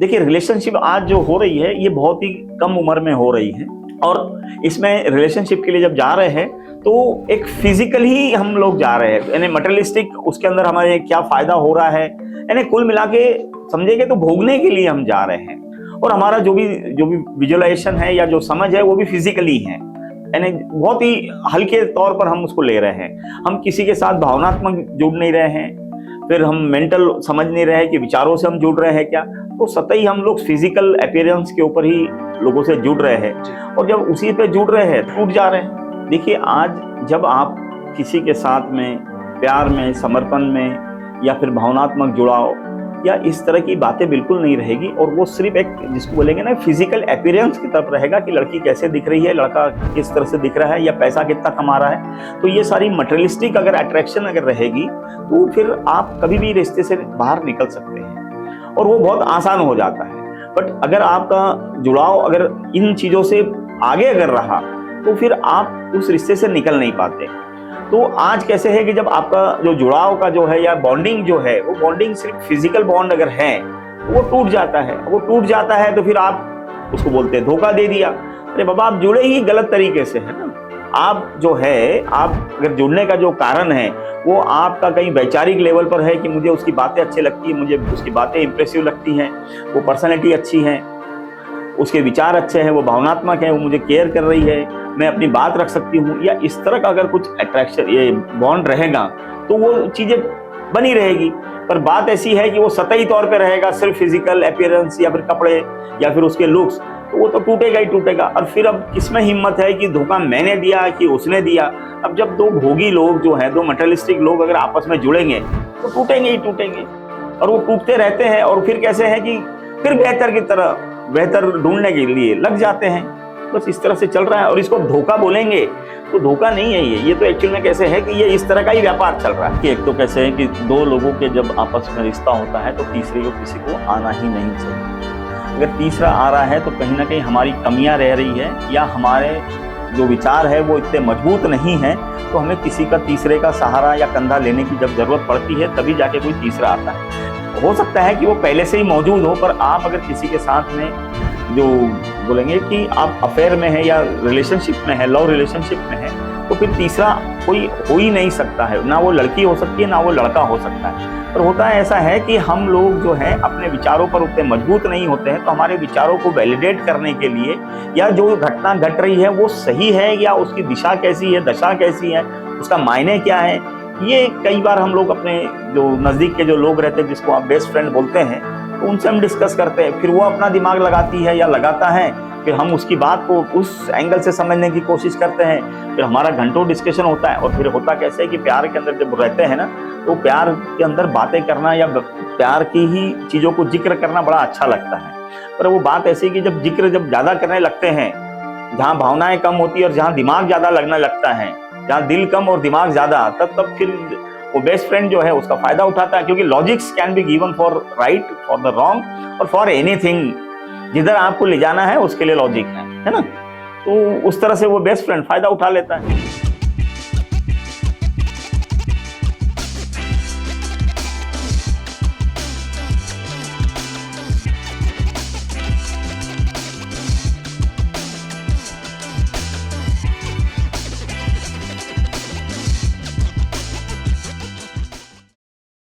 देखिए रिलेशनशिप आज जो हो रही है ये बहुत ही कम उम्र में हो रही है, और इसमें रिलेशनशिप के लिए जब जा रहे हैं तो एक फिजिकल ही हम लोग जा रहे हैं, यानी मटेरियलिस्टिक उसके अंदर हमारे क्या फायदा हो रहा है, यानी कुल मिला के समझेंगे तो भोगने के लिए हम जा रहे हैं। और हमारा जो भी विजुअलाइजेशन है या जो समझ है वो भी फिजिकली है, यानी बहुत ही हल्के तौर पर हम उसको ले रहे हैं। हम किसी के साथ भावनात्मक जुड़ नहीं रहे हैं, फिर हम मेंटल समझ नहीं रहे हैं कि विचारों से हम जुड़ रहे हैं क्या, तो सतही हम लोग फिजिकल अपीयरेंस के ऊपर ही लोगों से जुड़ रहे हैं, और जब उसी पे जुड़ रहे हैं टूट जा रहे हैं। देखिए आज जब आप किसी के साथ में प्यार में, समर्पण में या फिर भावनात्मक जुड़ाव या इस तरह की बातें बिल्कुल नहीं रहेगी, और वो सिर्फ एक जिसको बोलेंगे ना फिजिकल अपीयरेंस की तरफ रहेगा कि लड़की कैसे दिख रही है, लड़का किस तरह से दिख रहा है या पैसा कितना कमा रहा है, तो ये सारी मटेरियलिस्टिक अगर अट्रैक्शन अगर रहेगी तो फिर आप कभी भी रिश्ते से बाहर निकल सकते हैं और वो बहुत आसान हो जाता है। बट अगर आपका जुड़ाव अगर इन चीज़ों से आगे अगर रहा तो फिर आप उस रिश्ते से निकल नहीं पाते। तो आज कैसे है कि जब आपका जो जुड़ाव का जो है या बॉन्डिंग जो है वो बॉन्डिंग सिर्फ फिजिकल बॉन्ड अगर है तो वो टूट जाता है। वो टूट जाता है तो फिर आप उसको बोलते हैं धोखा दे दिया। अरे बाबा आप जुड़े ही गलत तरीके से है ना। आप जो है आप अगर जुड़ने का जो कारण है वो आपका कहीं वैचारिक लेवल पर है कि मुझे उसकी बातें अच्छी लगती है, मुझे उसकी बातें इंप्रेसिव लगती हैं, वो पर्सनैलिटी अच्छी है, उसके विचार अच्छे हैं, वो भावनात्मक है, वो मुझे केयर कर रही है, मैं अपनी बात रख सकती हूँ, या इस तरह का अगर कुछ अट्रैक्शन ये बॉन्ड रहेगा तो वो चीज़ें बनी रहेगी। पर बात ऐसी है कि वो सतही तौर पे रहेगा, सिर्फ फिजिकल अपीयरेंस या फिर कपड़े या फिर उसके लुक्स, तो वो तो टूटेगा ही टूटेगा। और फिर अब किसमें हिम्मत है कि धोखा मैंने दिया कि उसने दिया। अब जब दो भोगी लोग जो हैं, दो मटेरियलिस्टिक लोग अगर आपस में जुड़ेंगे तो टूटेंगे ही टूटेंगे, और वो टूटते रहते हैं। और फिर कैसे है कि फिर बेहतर की तरह बेहतर ढूंढने के लिए लग जाते हैं। बस इस तरह से चल रहा है, और इसको धोखा बोलेंगे तो धोखा नहीं है ये तो एक्चुअल में कैसे है कि ये इस तरह का ही व्यापार चल रहा है कि एक तो कैसे है कि दो लोगों के जब आपस में रिश्ता होता है तो तीसरे को किसी को आना ही नहीं चाहिए। अगर तीसरा आ रहा है तो कहीं ना कहीं हमारी कमियां रह रही है, या हमारे जो विचार है वो इतने मजबूत नहीं है, तो हमें किसी का तीसरे का सहारा या कंधा लेने की जब जरूरत पड़ती है तभी जाके कोई तीसरा आता है। हो सकता है कि वो पहले से ही मौजूद हो, पर आप अगर किसी के साथ में जो बोलेंगे कि आप अफेयर में है या रिलेशनशिप में है, लव रिलेशनशिप में है, तो फिर तीसरा कोई हो ही नहीं सकता है। ना वो लड़की हो सकती है ना वो लड़का हो सकता है। पर होता है ऐसा है कि हम लोग जो है अपने विचारों पर उतने मजबूत नहीं होते हैं, तो हमारे विचारों को वैलिडेट करने के लिए या जो घटना घट रही है वो सही है या उसकी दिशा कैसी है, दशा कैसी है, उसका मायने क्या है, ये कई बार हम लोग अपने जो नज़दीक के जो लोग रहते हैं जिसको आप बेस्ट फ्रेंड बोलते हैं, तो उनसे हम डिस्कस करते हैं। फिर वो अपना दिमाग लगाती है या लगाता है, फिर हम उसकी बात को उस एंगल से समझने की कोशिश करते हैं, फिर हमारा घंटों डिस्कशन होता है। और फिर होता कैसे है कि प्यार के अंदर जब रहते हैं ना, तो प्यार के अंदर बातें करना या प्यार की ही चीज़ों को जिक्र करना बड़ा अच्छा लगता है। पर वो बात ऐसी कि जब जिक्र जब ज़्यादा करने लगते हैं, जहाँ भावनाएं कम होती है और जहाँ दिमाग ज़्यादा लगने लगता है, जहाँ दिल कम और दिमाग ज़्यादा, तब फिर वो बेस्ट फ्रेंड जो है उसका फायदा उठाता है। क्योंकि logics can be given for right, for the wrong और फॉर एनीथिंग। जिधर आपको ले जाना है उसके लिए लॉजिक है ना। तो उस तरह से वो बेस्ट फ्रेंड फायदा उठा लेता है।